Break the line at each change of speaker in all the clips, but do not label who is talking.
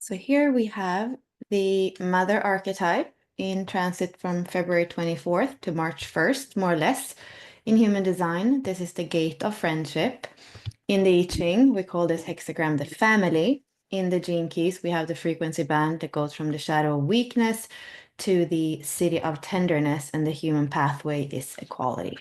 So here we have the mother archetype in transit from February 24th to March 1st, more or less. In human design, this is the gate of friendship. In the I Ching, we call this hexagram the family. In the gene keys, we have the frequency band that goes from the shadow of weakness to the city of tenderness, and the human pathway is equality.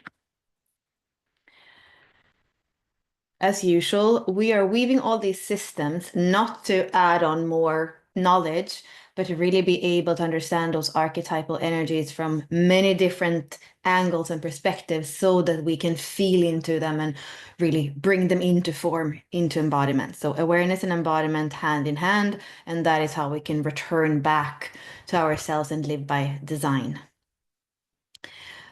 As usual, we are weaving all these systems not to add on more knowledge, but to really be able to understand those archetypal energies from many different angles and perspectives so that we can feel into them and really bring them into form, into embodiment. So awareness and embodiment hand in hand, and that is how we can return back to ourselves and live by design.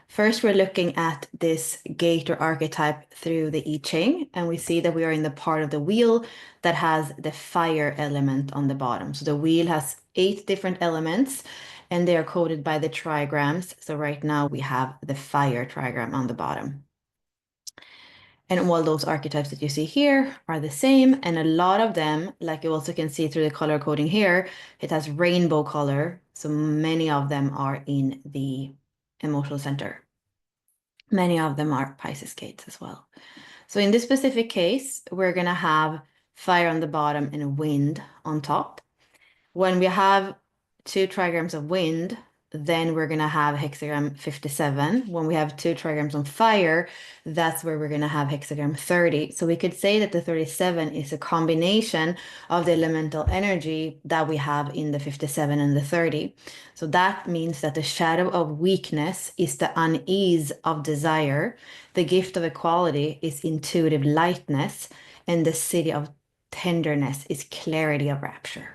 First, we're looking at this gate or archetype through the I Ching, and we see that we are in the part of the wheel that has the fire element on the bottom. So the wheel has 8 different elements, and they are coded by the trigrams. So right now we have the fire trigram on the bottom. And all those archetypes that you see here are the same, and a lot of them, like you also can see through the color coding here, it has rainbow color. So many of them are in the emotional center. Many of them are Pisces gates as well. So in this specific case, we're going to have fire on the bottom and wind on top. When we have 2 trigrams of wind, then we're going to have hexagram 57. When we have 2 trigrams on fire, that's where we're going to have hexagram 30. So we could say that the 37 is a combination of the elemental energy that we have in the 57 and the 30. So that means that the shadow of weakness is the unease of desire. The gift of equality is intuitive lightness. And the city of tenderness is clarity of rapture.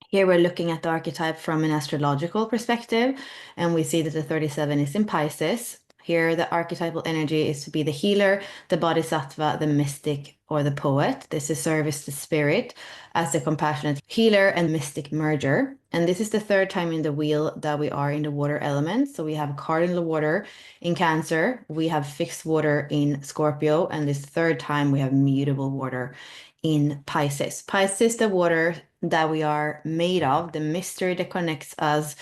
Here we're looking at the archetype from an astrological perspective, and we see that the 37 is in Pisces. Here, the archetypal energy is to be the healer, the bodhisattva, the mystic, or the poet. This is service to spirit as the compassionate healer and mystic merger. And this is the 3rd time in the wheel that we are in the water element. So we have cardinal water in Cancer, we have fixed water in Scorpio, and this 3rd time we have mutable water in Pisces. Pisces, the water that we are made of, the mystery that connects us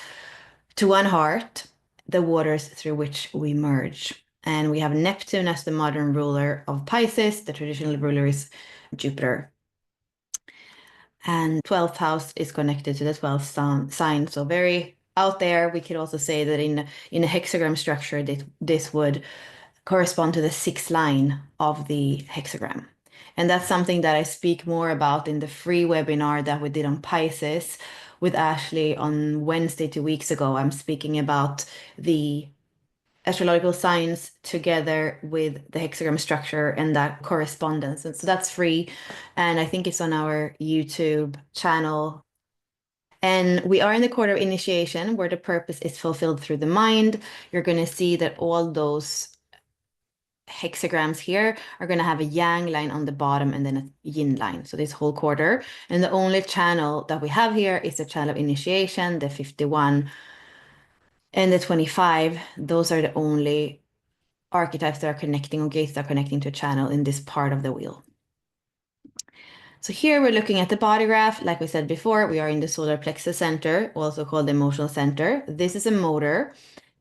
to one heart, the waters through which we merge. And we have Neptune as the modern ruler of Pisces. The traditional ruler is Jupiter. And 12th house is connected to the 12th sign. So very out there. We could also say that in a hexagram structure, this would correspond to the 6th line of the hexagram. And that's something that I speak more about in the free webinar that we did on Pisces with Ashley on Wednesday 2 weeks ago. I'm speaking about the astrological signs together with the hexagram structure and that correspondence. And so that's free. And I think it's on our YouTube channel. And we are in the quarter of initiation where the purpose is fulfilled through the mind. You're going to see that all those hexagrams here are going to have a yang line on the bottom and then a yin line. So this whole quarter. And the only channel that we have here is the channel of initiation, the 51 and the 25. Those are the only archetypes that are connecting or gates that are connecting to a channel in this part of the wheel. So here we're looking at the body graph. Like we said before, we are in the solar plexus center, also called the emotional center. This is a motor,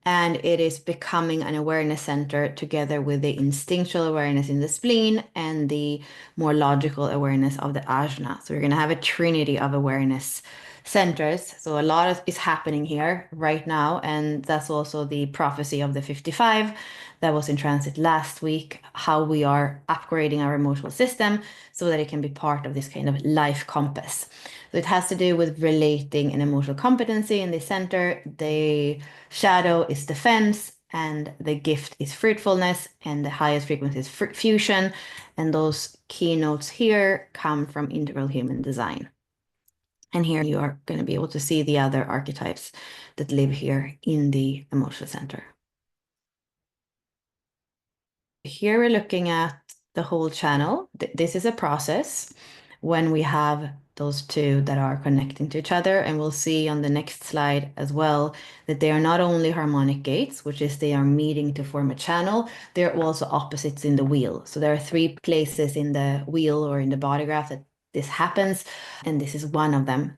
and it is becoming an awareness center together with the instinctual awareness in the spleen and the more logical awareness of the ajna. So we're going to have a trinity of awareness centers. So a lot is happening here right now, and that's also the prophecy of the 55 that was in transit last week, how we are upgrading our emotional system so that it can be part of this kind of life compass. So it has to do with relating and emotional competency in the center. The shadow is defense, and the gift is fruitfulness, and the highest frequency is fusion. And those keynotes here come from integral human design. And here you are going to be able to see the other archetypes that live here in the emotional center. Here we're looking at the whole channel. This is a process when we have those 2 that are connecting to each other. And we'll see on the next slide as well that they are not only harmonic gates, which is they are meeting to form a channel, they're also opposites in the wheel. So there are 3 places in the wheel or in the body graph that this happens, and this is one of them.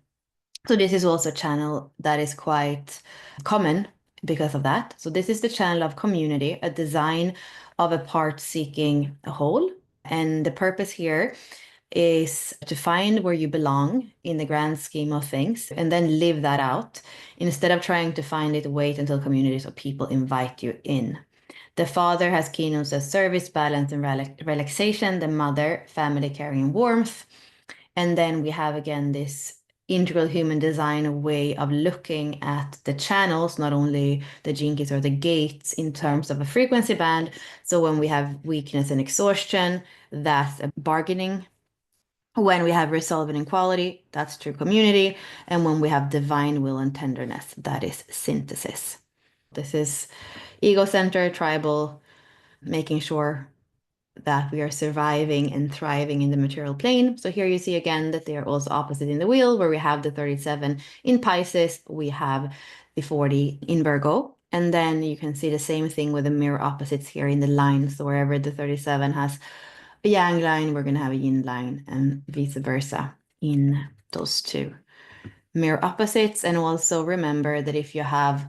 So this is also a channel that is quite common because of that. So this is the channel of community, a design of a part seeking a whole. And the purpose here is to find where you belong in the grand scheme of things and then live that out. Instead of trying to find it, wait until communities or people invite you in. The father has keynotes as service, balance, and relaxation. The mother, family, caring, and warmth. And then we have again this integral human design way of looking at the channels, not only the gene keys or the gates in terms of a frequency band. So when we have weakness and exhaustion, that's a bargaining. When we have resolve and equality, that's true community. And when we have divine will and tenderness, that is synthesis. This is ego-centered, tribal, making sure that we are surviving and thriving in the material plane. So here you see again that they are also opposite in the wheel, where we have the 37 in Pisces, we have the 40 in Virgo. And then you can see the same thing with the mirror opposites here in the lines. So wherever the 37 has a yang line, we're going to have a yin line, and vice versa in those two mirror opposites. And also remember that if you have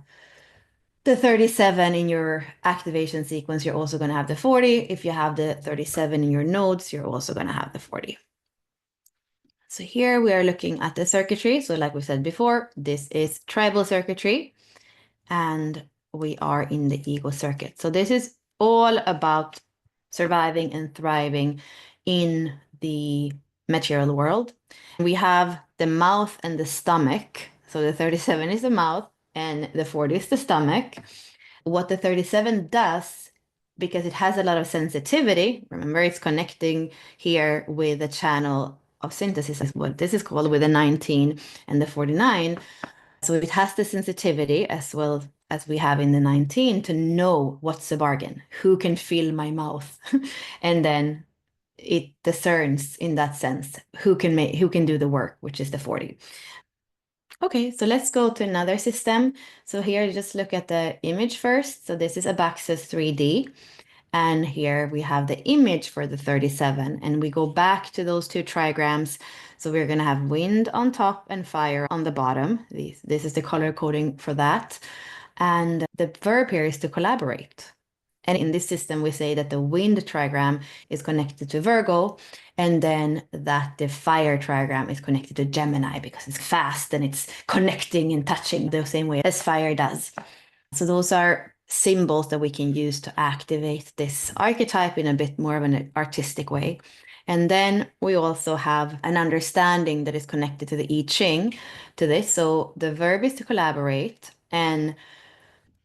the 37 in your activation sequence, you're also going to have the 40. If you have the 37 in your nodes, you're also going to have the 40. So here we are looking at the circuitry. So like we said before, this is tribal circuitry, and we are in the ego circuit. So this is all about surviving and thriving in the material world. We have the mouth and the stomach. So the 37 is the mouth and the 40 is the stomach. What the 37 does, because it has a lot of sensitivity, remember it's connecting here with the channel of synthesis, is what this is called, with the 19 and the 49. So it has the sensitivity as well as we have in the 19 to know what's the bargain, who can feel my mouth, and then it discerns in that sense who can do the work, which is the 40. Okay, so let's go to another system. So here, just look at the image first. So this is Abaxis 3D. And here we have the image for the 37. And we go back to those two trigrams. So we're going to have wind on top and fire on the bottom. This is the color coding for that. And the verb here is to collaborate. And in this system, we say that the wind trigram is connected to Virgo, and then that the fire trigram is connected to Gemini because it's fast and it's connecting and touching the same way as fire does. So those are symbols that we can use to activate this archetype in a bit more of an artistic way. And then we also have an understanding that is connected to the I Ching to this. So the verb is to collaborate, and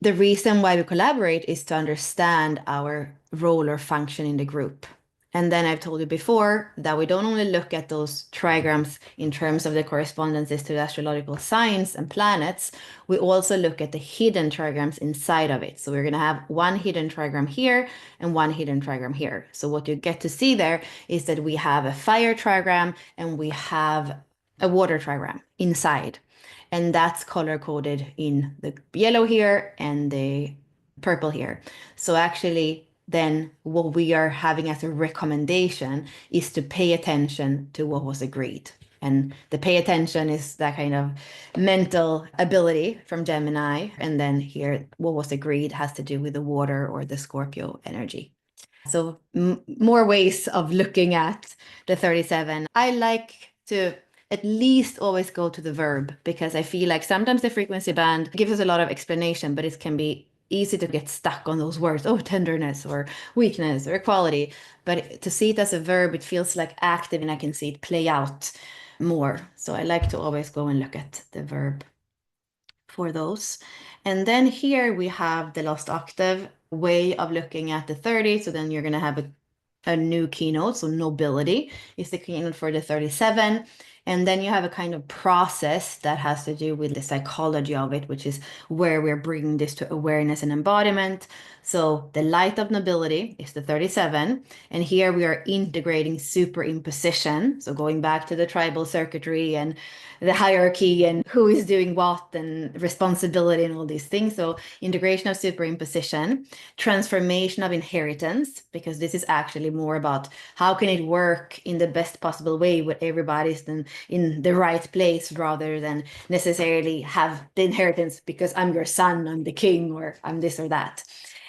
the reason why we collaborate is to understand our role or function in the group. And then I've told you before that we don't only look at those trigrams in terms of the correspondences to the astrological signs and planets, we also look at the hidden trigrams inside of it. So we're going to have one hidden trigram here and one hidden trigram here. So what you get to see there is that we have a fire trigram and we have a water trigram inside. And that's color coded in the yellow here and the purple here. So actually, then what we are having as a recommendation is to pay attention to what was agreed. And the pay attention is that kind of mental ability from Gemini. And then here, what was agreed has to do with the water or the Scorpio energy. So more ways of looking at the 37. I like to at least always go to the verb, because I feel like sometimes the frequency band gives us a lot of explanation, but it can be easy to get stuck on those words, oh, tenderness or weakness or equality. But to see it as a verb, it feels like active and I can see it play out more. So I like to always go and look at the verb for those. And then here we have the lost octave way of looking at the 30. So then you're going to have a new keynote. So nobility is the keynote for the 37. And then you have a kind of process that has to do with the psychology of it, which is where we're bringing this to awareness and embodiment. So the light of nobility is the 37. And here we are integrating superimposition. So going back to the tribal circuitry and the hierarchy and who is doing what and responsibility and all these things. So integration of superimposition, transformation of inheritance, because this is actually more about how can it work in the best possible way with everybody's in the right place rather than necessarily have the inheritance because I'm your son, I'm the king, or I'm this or that.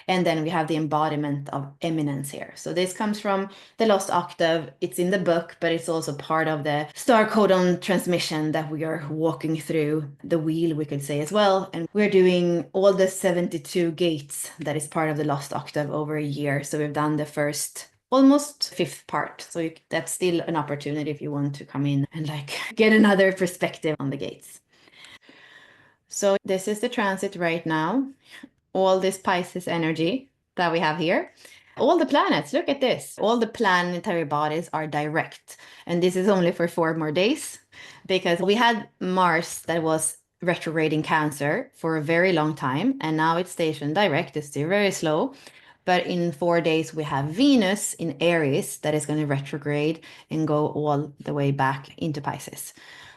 And then we have the embodiment of eminence here. So this comes from the Lost Octave. It's in the book, but it's also part of the star codon transmission that we are walking through the wheel, we could say as well. And we're doing all the 72 gates that is part of the Lost Octave over a year. So we've done the first almost fifth part. So that's still an opportunity if you want to come in and like get another perspective on the gates. So this is the transit right now. All this Pisces energy that we have here. All the planets, look at this. All the planetary bodies are direct. And this is only for 4 more days because we had Mars that was retrograde in Cancer for a very long time. And now it's stationed direct. It's still very slow. But in 4 days, we have Venus in Aries that is going to retrograde and go all the way back into Pisces.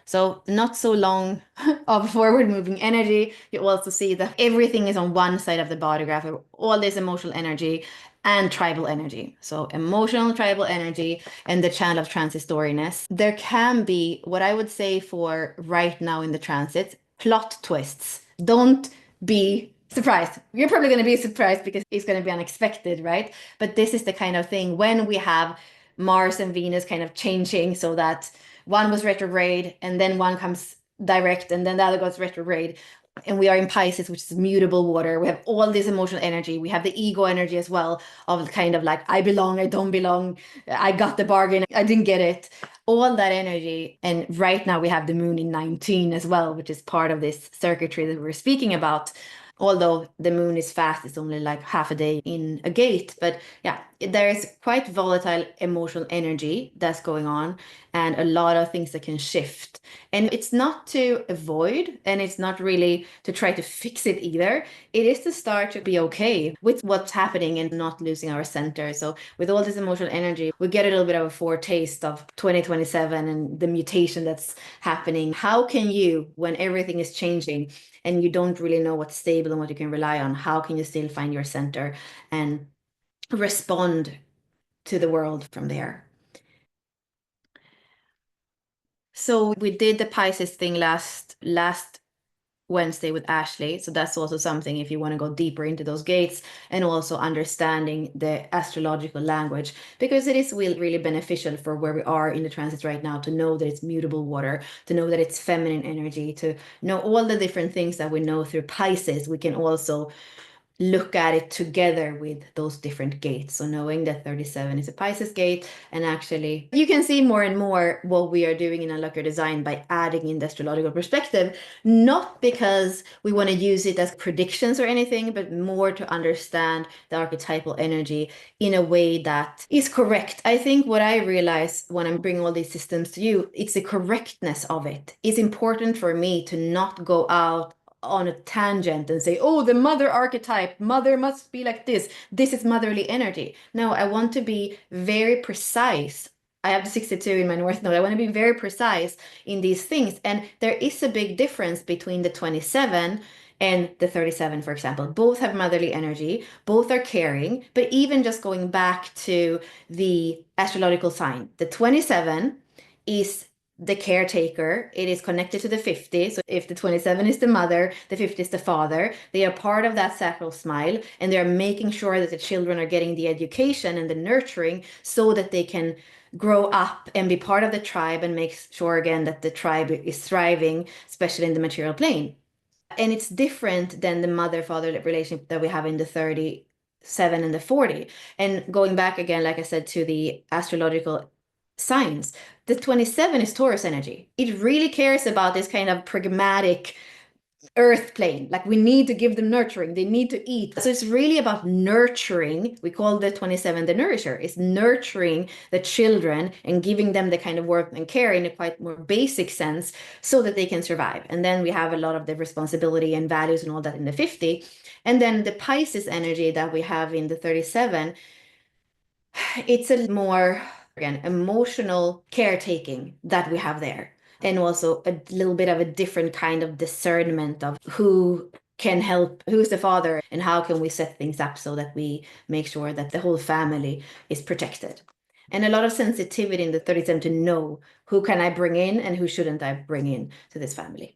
So not so long of forward moving energy. You also see that everything is on one side of the body graph, all this emotional energy and tribal energy. So emotional tribal energy and the channel of transistoriness. There can be what I would say for right now in the transit, plot twists. Don't be surprised. You're probably going to be surprised because it's going to be unexpected, right? But this is the kind of thing when we have Mars and Venus kind of changing so that one was retrograde and then one comes direct and then the other goes retrograde. And we are in Pisces, which is mutable water. We have all this emotional energy. We have the ego energy as well of kind of like, I belong, I don't belong, I got the bargain, I didn't get it. All that energy. And right now we have the moon in 19 as well, which is part of this circuitry that we're speaking about. Although the moon is fast, it's only like half a day in a gate. But yeah, there is quite volatile emotional energy that's going on and a lot of things that can shift. And it's not to avoid and it's not really to try to fix it either. It is to start to be okay with what's happening and not losing our center. So with all this emotional energy, we get a little bit of a foretaste of 2027 and the mutation that's happening. How can you, when everything is changing and you don't really know what's stable and what you can rely on, how can you still find your center and respond to the world from there? So we did the Pisces thing last Wednesday with Ashley. So that's also something if you want to go deeper into those gates and also understanding the astrological language, because it is really beneficial for where we are in the transits right now to know that it's mutable water, to know that it's feminine energy, to know all the different things that we know through Pisces. We can also look at it together with those different gates. So knowing that 37 is a Pisces gate, and actually you can see more and more what we are doing in Unlock Your Design by adding in the astrological perspective, not because we want to use it as predictions or anything, but more to understand the archetypal energy in a way that is correct. I think what I realize when I'm bringing all these systems to you, it's the correctness of it. It's important for me to not go out on a tangent and say, oh, the mother archetype, mother must be like this is motherly energy. No, I want to be very precise. I have the 62 in my North Node. I want to be very precise in these things. And there is a big difference between the 27 and the 37, for example. Both have motherly energy, both are caring, but even just going back to the astrological sign, the 27 is the caretaker. It is connected to the 50. So if the 27 is the mother, the 50 is the father. They are part of that sacral smile and they're making sure that the children are getting the education and the nurturing so that they can grow up and be part of the tribe and make sure again that the tribe is thriving, especially in the material plane. And it's different than the mother-father relationship that we have in the 37 and the 40. And going back again, like I said, to the astrological signs, the 27 is Taurus energy. It really cares about this kind of pragmatic, earth plane. Like we need to give them nurturing. They need to eat. So it's really about nurturing. We call the 27 the nourisher. It's nurturing the children and giving them the kind of work and care in a quite more basic sense so that they can survive. And then we have a lot of the responsibility and values and all that in the 50. And then the Pisces energy that we have in the 37, it's a more, again, emotional caretaking that we have there. And also a little bit of a different kind of discernment of who can help, who's the father, and how can we set things up so that we make sure that the whole family is protected. And a lot of sensitivity in the 37 to know who can I bring in and who shouldn't I bring in to this family.